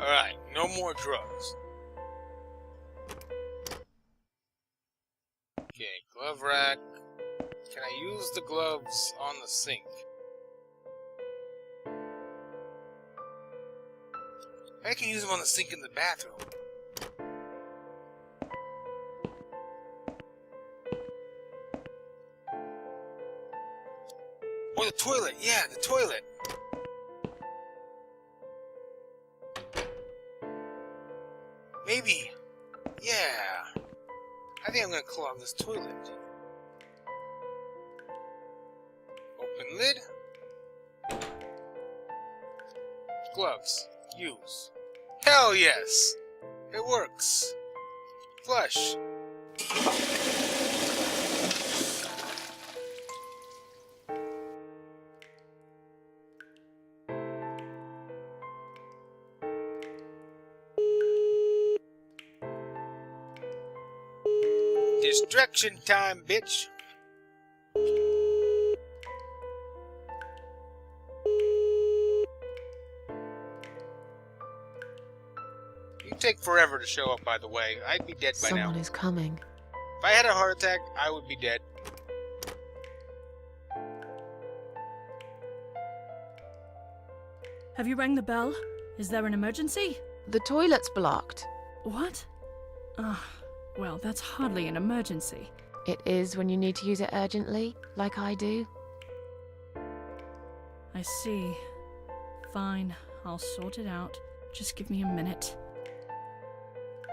Alright, no more drugs. Okay, glove rack. Can I use the gloves on the sink? I can use them on the sink in the bathroom. Or the toilet. Yeah, the toilet. Maybe. Yeah. I think I'm gonna clog this toilet. Open lid. Gloves. Use. Hell yes! It works. Flush. Distraction time, bitch. You take forever to show up, by the way. I'd be dead by now. Someone is coming. If I had a heart attack, I would be dead. Have you rang the bell? Is there an emergency? The toilet's blocked. What? Well, that's hardly an emergency. It is when you need to use it urgently, like I do. I see. Fine, I'll sort it out. Just give me a minute.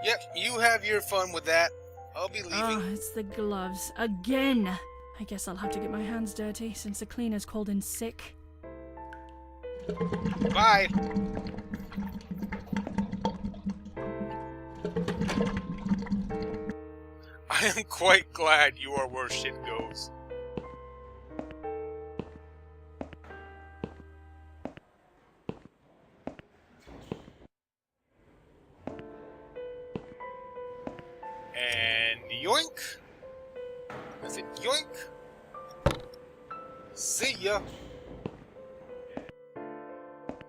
Yep, you have your fun with that. I'll be leaving. It's the gloves. Again! I guess I'll have to get my hands dirty since the cleaner's called in sick. Bye! I am quite glad you are where shit goes. And yoink! Is it yoink? See ya!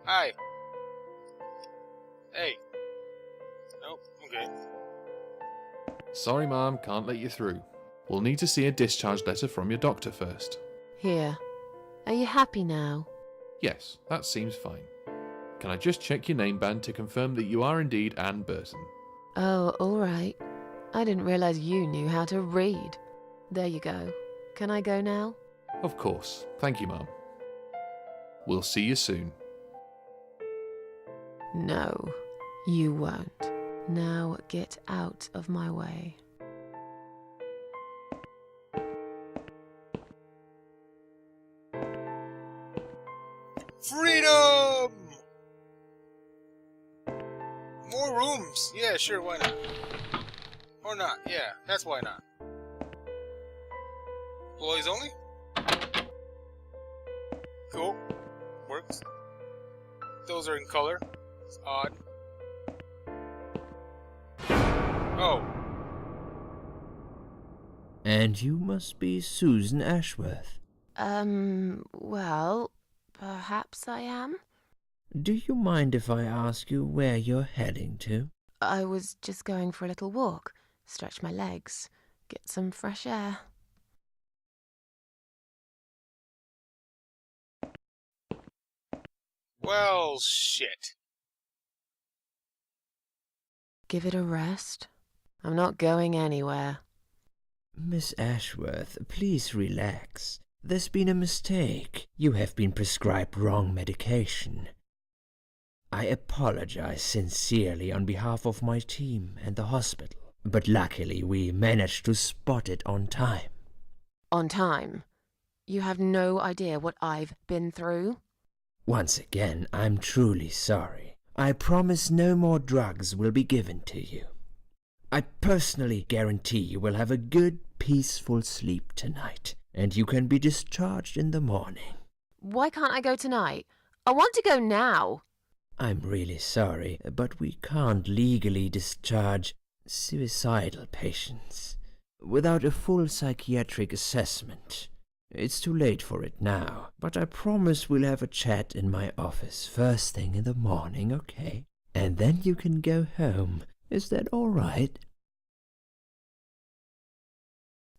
Hi. Hey. Nope, okay. Sorry, Mom, can't let you through. We'll need to see a discharge letter from your doctor first. Here. Are you happy now? Yes, that seems fine. Can I just check your name band to confirm that you are indeed Anne Burton? Oh, all right. I didn't realize you knew how to read. There you go. Can I go now? Of course. Thank you, Mom. We'll see you soon. No, you won't. Now get out of my way. Freedom! More rooms. Yeah, sure, why not? Or not. Yeah, that's why not. Employees only? Cool. Works. Those are in color. It's odd. Oh. And you must be Susan Ashworth. Well, perhaps I am. Do you mind if I ask you where you're heading to? I was just going for a little walk, stretch my legs, get some fresh air. Well, shit. Give it a rest. I'm not going anywhere. Miss Ashworth, please relax. There's been a mistake. You have been prescribed wrong medication. I apologize sincerely on behalf of my team and the hospital, but luckily we managed to spot it on time. On time? You have no idea what I've been through? Once again, I'm truly sorry. I promise no more drugs will be given to you. I personally guarantee you will have a good, peaceful sleep tonight, and you can be discharged in the morning. Why can't I go tonight? I want to go now. I'm really sorry, but we can't legally discharge suicidal patients without a full psychiatric assessment. It's too late for it now, but I promise we'll have a chat in my office first thing in the morning, okay? and then you can go home. Is that all right?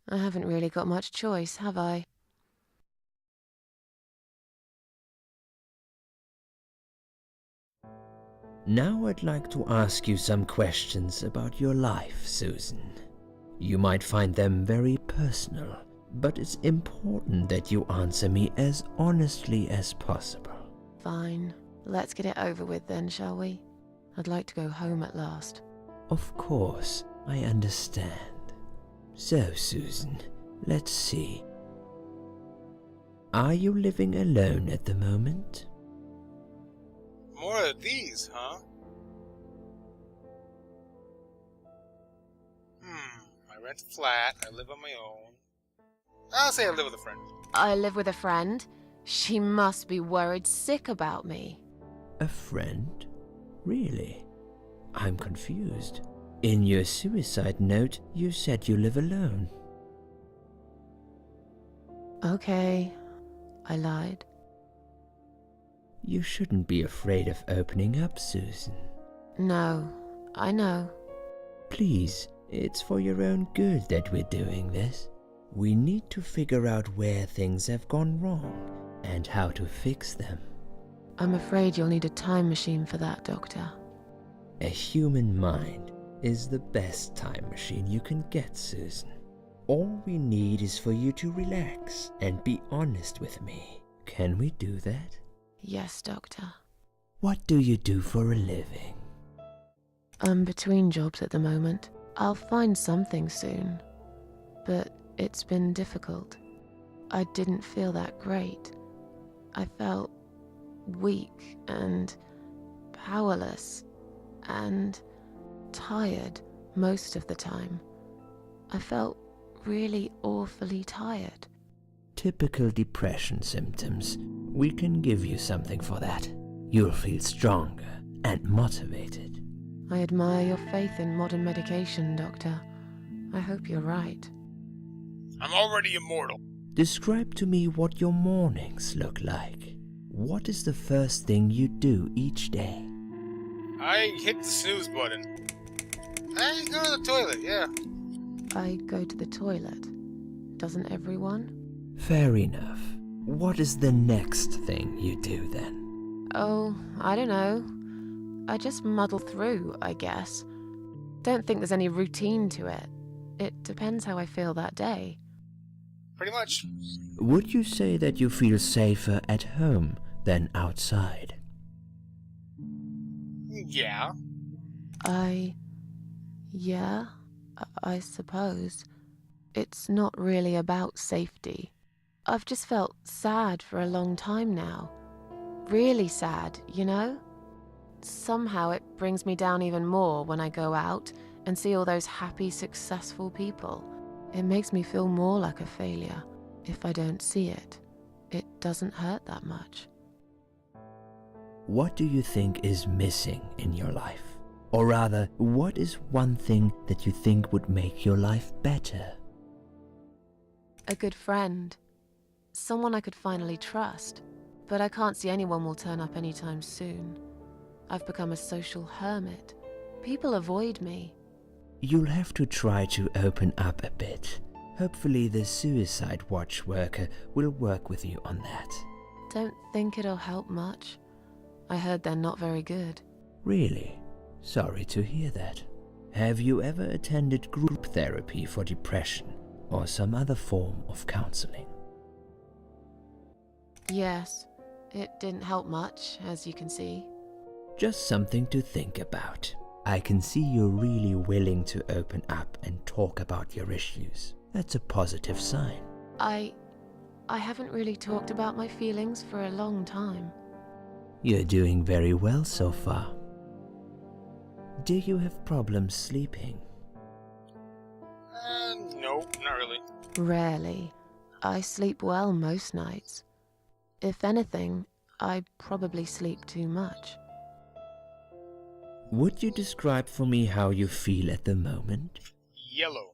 I haven't really got much choice, have I? Now I'd like to ask you some questions about your life, Susan. You might find them very personal, but it's important that you answer me as honestly as possible. Fine. Let's get it over with then, shall we? I'd like to go home at last. Of course, I understand. So, Susan, let's see. Are you living alone at the moment? More of these, huh? I rent a flat, I live on my own. I'll say I live with a friend. I live with a friend. She must be worried sick about me. A friend? Really? I'm confused. In your suicide note, you said you live alone. Okay, I lied. You shouldn't be afraid of opening up, Susan. No, I know. Please, it's for your own good that we're doing this. We need to figure out where things have gone wrong and how to fix them. I'm afraid you'll need a time machine for that, Doctor. A human mind is the best time machine you can get, Susan. All we need is for you to relax and be honest with me. Can we do that? Yes, Doctor. What do you do for a living? I'm between jobs at the moment. I'll find something soon. But it's been difficult. I didn't feel that great. I felt weak and powerless and tired most of the time. I felt really awfully tired. Typical depression symptoms. We can give you something for that. You'll feel stronger and motivated. I admire your faith in modern medication, Doctor. I hope you're right. I'm already immortal. Describe to me what your mornings look like. What is the first thing you do each day? I hit the snooze button. I go to the toilet, yeah. I go to the toilet. Doesn't everyone? Fair enough. What is the next thing you do then? Oh, I don't know. I just muddle through, I guess. Don't think there's any routine to it. It depends how I feel that day. Pretty much. Would you say that you feel safer at home than outside? Yeah. Yeah, I suppose. It's not really about safety. I've just felt sad for a long time now. Really sad, you know? Somehow it brings me down even more when I go out and see all those happy, successful people. It makes me feel more like a failure. If I don't see it, it doesn't hurt that much. What do you think is missing in your life? Or rather, what is one thing that you think would make your life better? A good friend. Someone I could finally trust. But I can't see anyone will turn up anytime soon. I've become a social hermit. People avoid me. You'll have to try to open up a bit. Hopefully the suicide watch worker will work with you on that. Don't think it'll help much. I heard they're not very good. Really? Sorry to hear that. Have you ever attended group therapy for depression or some other form of counseling? Yes, it didn't help much, as you can see. Just something to think about. I can see you're really willing to open up and talk about your issues. That's a positive sign. I haven't really talked about my feelings for a long time. You're doing very well so far. Do you have problems sleeping? Nope, not really. Rarely. I sleep well most nights. If anything, I probably sleep too much. Would you describe for me how you feel at the moment? Yellow.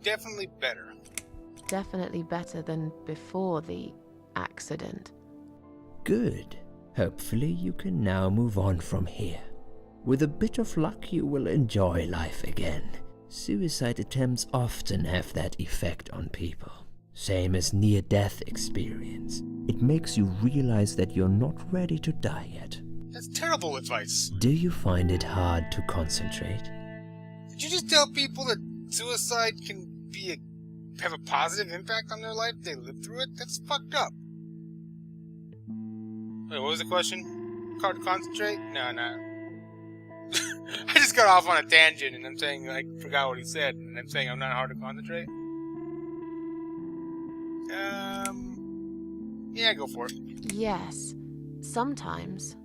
Definitely better. Definitely better than before the accident. Good. Hopefully you can now move on from here. With a bit of luck, you will enjoy life again. Suicide attempts often have that effect on people. Same as near-death experience. It makes you realize that you're not ready to die yet. That's terrible advice. Do you find it hard to concentrate? Did you just tell people that suicide can have a positive impact on their life if they live through it? That's fucked up. Wait, what was the question? Hard to concentrate? No. I just got off on a tangent and I'm saying I forgot what he said and I'm saying I'm not hard to concentrate. Yeah, go for it. Yes, sometimes.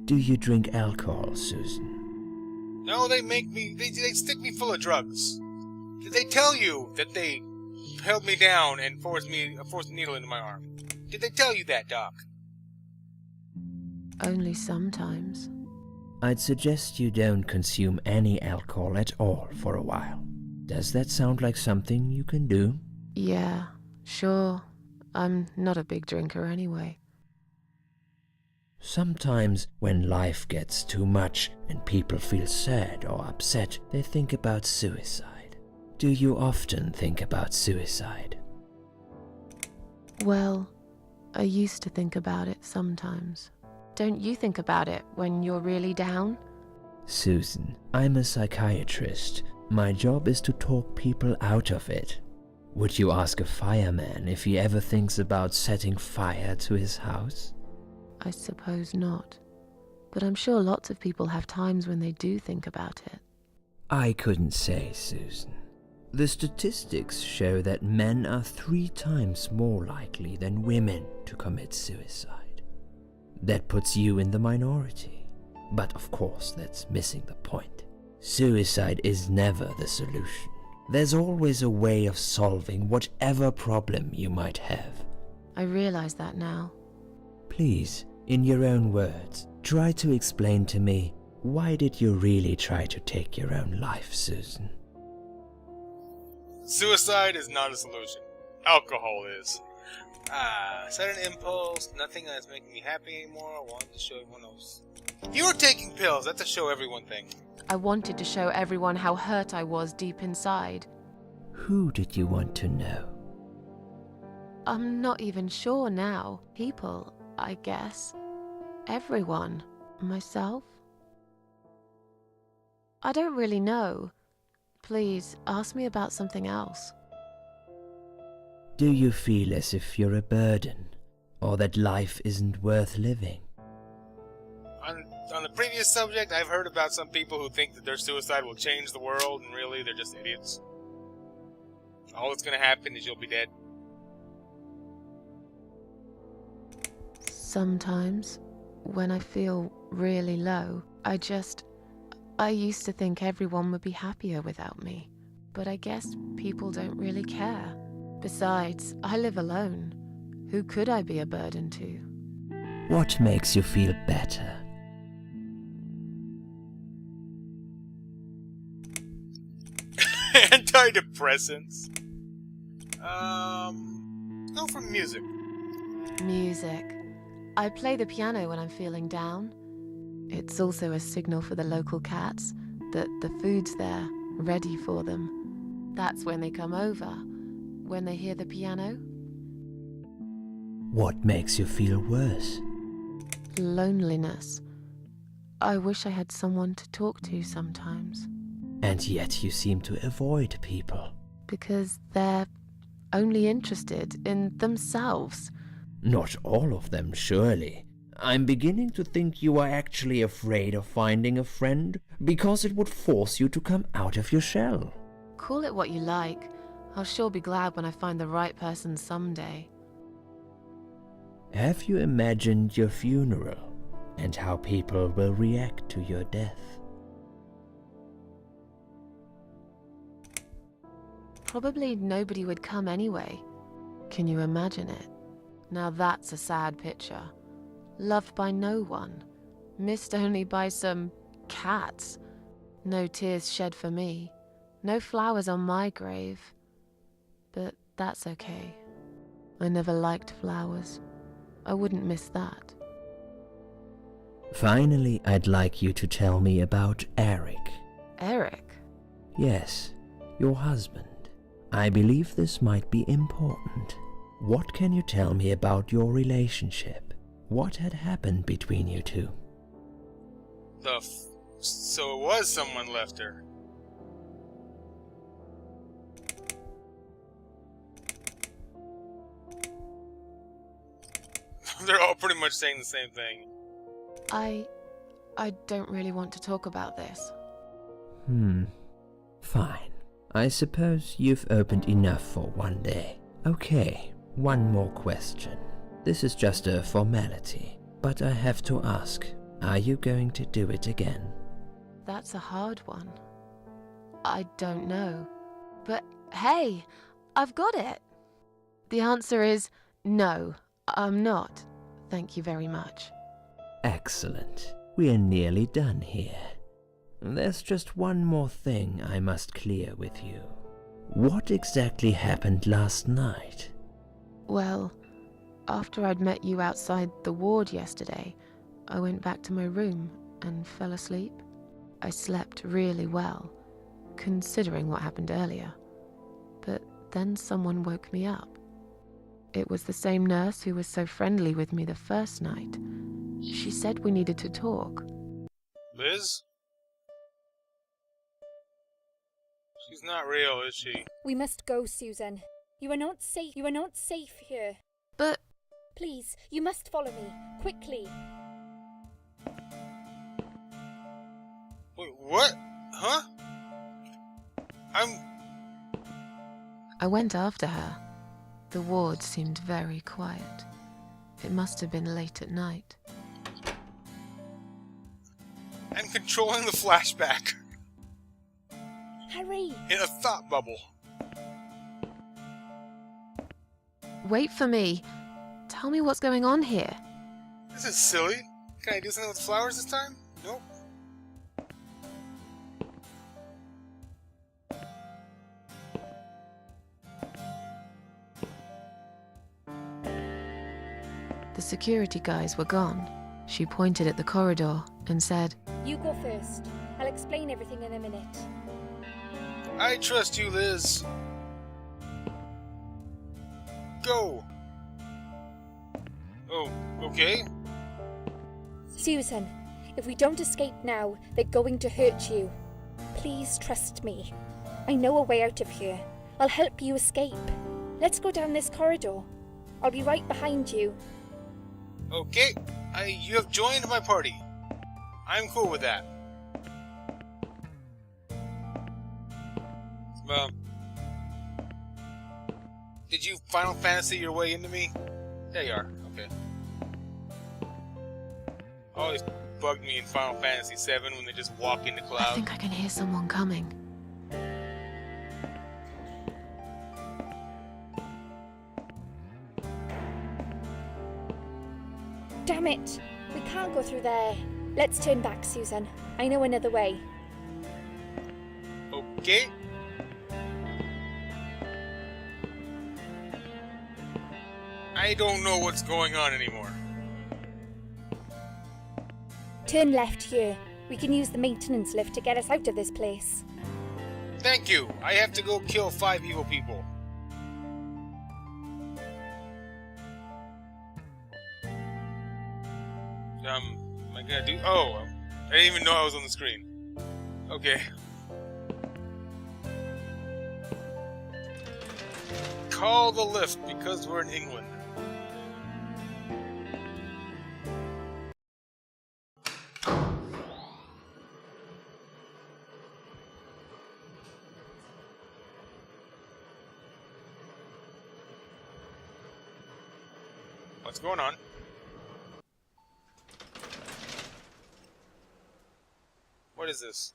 Do you drink alcohol, Susan? No, they stick me full of drugs. Did they tell you that they held me down and forced a needle into my arm? Did they tell you that, Doc? Only sometimes. I'd suggest you don't consume any alcohol at all for a while. Does that sound like something you can do? Yeah, sure. I'm not a big drinker anyway. Sometimes when life gets too much and people feel sad or upset, they think about suicide. Do you often think about suicide? Well, I used to think about it sometimes. Don't you think about it when you're really down? Susan, I'm a psychiatrist. My job is to talk people out of it. Would you ask a fireman if he ever thinks about setting fire to his house? I suppose not. But I'm sure lots of people have times when they do think about it. I couldn't say, Susan. The statistics show that men are 3 times more likely than women to commit suicide. That puts you in the minority. But of course, that's missing the point. Suicide is never the solution. There's always a way of solving whatever problem you might have. I realize that now. Please, in your own words, try to explain to me, why did you really try to take your own life, Susan? Suicide is not a solution. Alcohol is. Set an impulse. Nothing that's making me happy anymore. I wanted to show everyone else. You were taking pills. That's a show everyone thing. I wanted to show everyone how hurt I was deep inside. Who did you want to know? I'm not even sure now. People, I guess. Everyone. Myself. I don't really know. Please, ask me about something else. Do you feel as if you're a burden, or that life isn't worth living? On the previous subject, I've heard about some people who think that their suicide will change the world, and really, they're just idiots. All that's gonna happen is you'll be dead. Sometimes, when I feel really low, I used to think everyone would be happier without me. But I guess people don't really care. Besides, I live alone. Who could I be a burden to? What makes you feel better? Antidepressants. Go for music. Music. I play the piano when I'm feeling down. It's also a signal for the local cats that the food's there, ready for them. That's when they come over, when they hear the piano. What makes you feel worse? Loneliness. I wish I had someone to talk to sometimes. And yet you seem to avoid people. Because they're only interested in themselves. Not all of them, surely. I'm beginning to think you are actually afraid of finding a friend because it would force you to come out of your shell. Call it what you like. I'll sure be glad when I find the right person someday. Have you imagined your funeral and how people will react to your death? Probably nobody would come anyway. Can you imagine it? Now that's a sad picture. Loved by no one. Missed only by some cats. No tears shed for me. No flowers on my grave. But that's okay. I never liked flowers. I wouldn't miss that. Finally, I'd like you to tell me about Eric. Eric? Yes, your husband. I believe this might be important. What can you tell me about your relationship? What had happened between you two? So it was someone left her. They're all pretty much saying the same thing. I don't really want to talk about this. Fine. I suppose you've opened enough for one day. Okay, one more question. This is just a formality, but I have to ask, are you going to do it again? That's a hard one. I don't know. But hey, I've got it. The answer is no, I'm not. Thank you very much. Excellent. We are nearly done here. There's just one more thing I must clear with you. What exactly happened last night? Well, after I'd met you outside the ward yesterday, I went back to my room and fell asleep. I slept really well, considering what happened earlier. But then someone woke me up. It was the same nurse who was so friendly with me the first night. She said we needed to talk. Liz? She's not real, is she? We must go, Susan. You are not safe. You are not safe here. But Please, you must follow me. Quickly. Wait, what? Huh? I went after her. The ward seemed very quiet. It must have been late at night. I'm controlling the flashback Hurry. in a thought bubble. Wait for me. Tell me what's going on here. This is silly. Can I do something with the flowers this time? Nope. The security guys were gone. She pointed at the corridor and said, You go first. I'll explain everything in a minute. I trust you, Liz. Go. Oh, okay. Susan, if we don't escape now, they're going to hurt you. Please trust me. I know a way out of here. I'll help you escape. Let's go down this corridor. I'll be right behind you. Okay. You have joined my party. I'm cool with that. Did you Final Fantasy your way into me? There you are. Okay. Always bugged me in Final Fantasy VII when they just walk into I clouds. think I can hear someone coming. Damn it! We can't go through there. Let's turn back, Susan. I know another way. Okay. I don't know what's going on anymore. Turn left here. We can use the maintenance lift to get us out of this place. Thank you. I have to go kill 5 evil people. Am I gonna do? Oh, I didn't even know I was on the screen. Okay. Call the lift because we're in England. What's going on? What is this?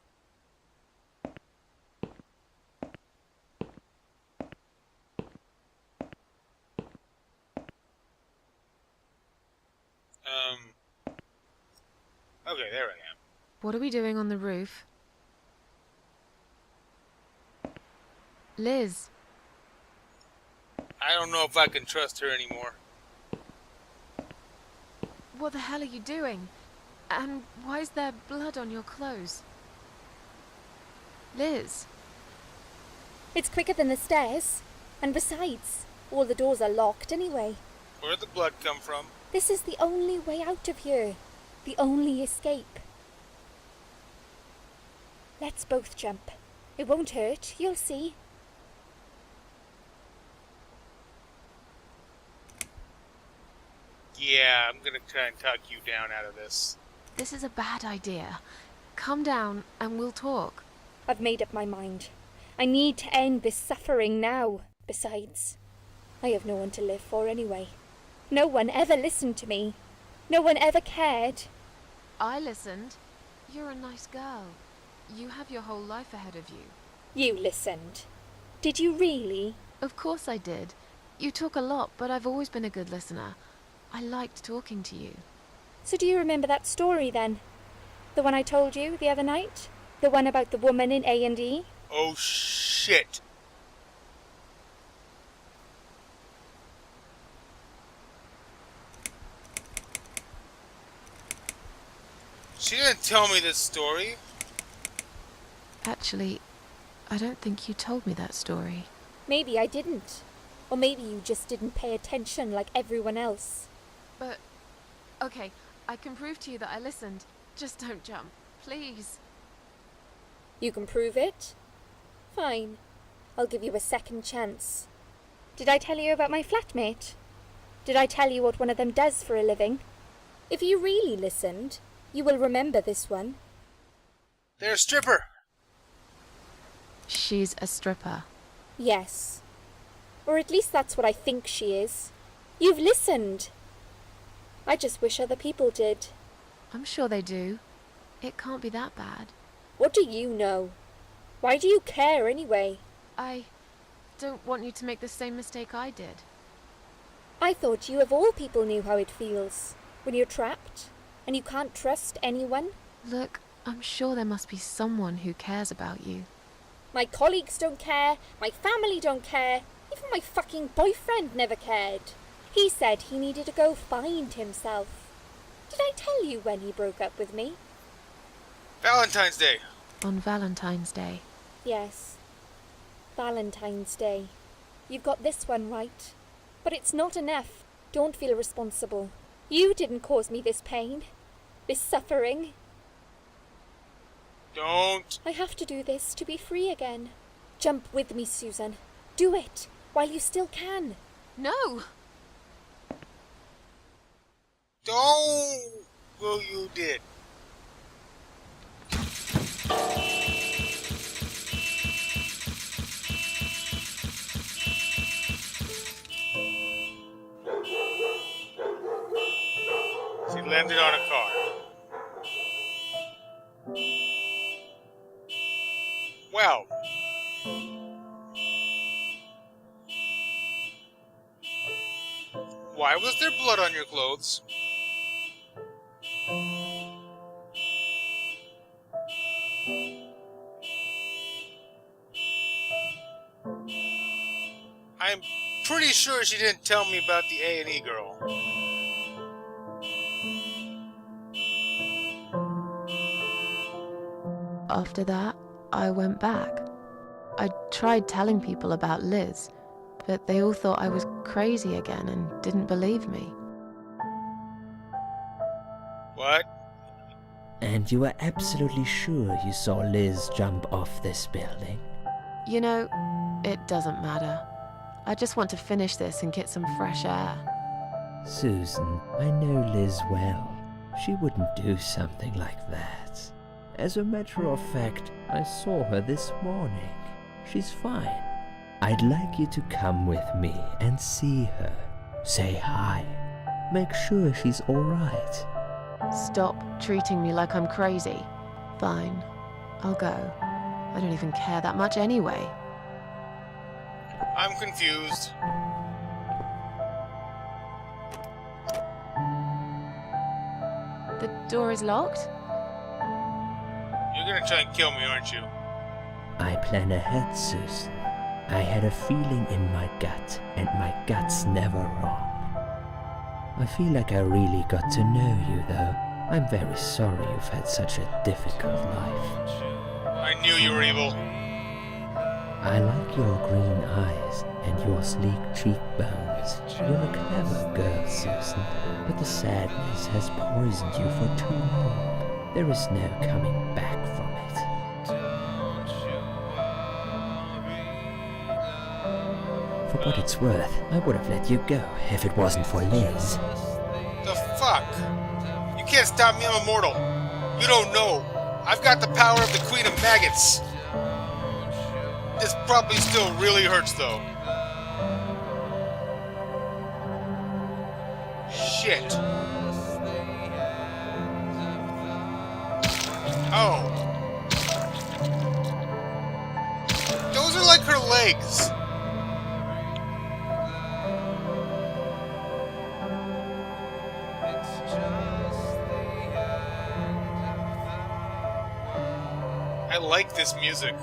Okay, there I am. What are we doing on the roof? Liz, I don't know if I can trust her anymore. what the hell are you doing? And why is there blood on your clothes? Liz, It's quicker than the stairs. And besides, all the doors are locked anyway. Where'd the blood come from? This is the only way out of here. The only escape. Let's both jump. It won't hurt, you'll see. Yeah, I'm gonna try and talk you down out of this. this is a bad idea. Come down and we'll talk. I've made up my mind. I need to end this suffering now. Besides, I have no one to live for anyway. No one ever listened to me. No one ever cared. I listened. You're a nice girl. You have your whole life ahead of you. You listened. Did you really? Of course I did. You talk a lot, but I've always been a good listener. I liked talking to you. So do you remember that story then? The one I told you the other night? The one about the woman in A&E? Oh shit! She didn't tell me this story. Actually, I don't think you told me that story. Maybe I didn't. Or maybe you just didn't pay attention like everyone else. But, okay, I can prove to you that I listened. Just don't jump, please. You can prove it? Fine. I'll give you a second chance. Did I tell you about my flatmate? Did I tell you what one of them does for a living? If you really listened, you will remember this one. They're a stripper. She's a stripper. Yes. Or at least that's what I think she is. You've listened. I just wish other people did. I'm sure they do. It can't be that bad. What do you know? Why do you care anyway? I don't want you to make the same mistake I did. I thought you of all people knew how it feels. When you're trapped, and you can't trust anyone. Look, I'm sure there must be someone who cares about you. My colleagues don't care, my family don't care, even my fucking boyfriend never cared. He said he needed to go find himself. Did I tell you when he broke up with me? Valentine's Day. On Valentine's Day. Yes. Valentine's Day. You've got this one right. But it's not enough. Don't feel responsible. You didn't cause me this pain. This suffering. Don't. I have to do this to be free again. Jump with me, Susan. Do it, while you still can. No! Don't. Well, you did. She landed on a car. Well. Why was there blood on your clothes? I'm pretty sure she didn't tell me about the A&E girl. After that, I went back. I tried telling people about Liz, but they all thought I was crazy again and didn't believe me. What? And you were absolutely sure you saw Liz jump off this building? You know, it doesn't matter. I just want to finish this and get some fresh air. Susan, I know Liz well. She wouldn't do something like that. As a matter of fact, I saw her this morning. She's fine. I'd like you to come with me and see her. Say hi. Make sure she's all right. Stop treating me like I'm crazy. Fine, I'll go. I don't even care that much anyway. I'm confused. The door is locked? You're gonna try and kill me, aren't you? I plan ahead, Susan. I had a feeling in my gut, and my gut's never wrong. I feel like I really got to know you, though. I'm very sorry you've had such a difficult life. I knew you were evil. I like your green eyes and your sleek cheekbones. You're a clever girl, Susan, but the sadness has poisoned you for too long. There is no coming back from it. For what it's worth, I would have let you go if it wasn't for Liz. The fuck? You can't stop me, I'm immortal. You don't know. I've got the power of the Queen of Maggots. This probably still really hurts, though. Shit. Oh. Those are like her legs. I like this music.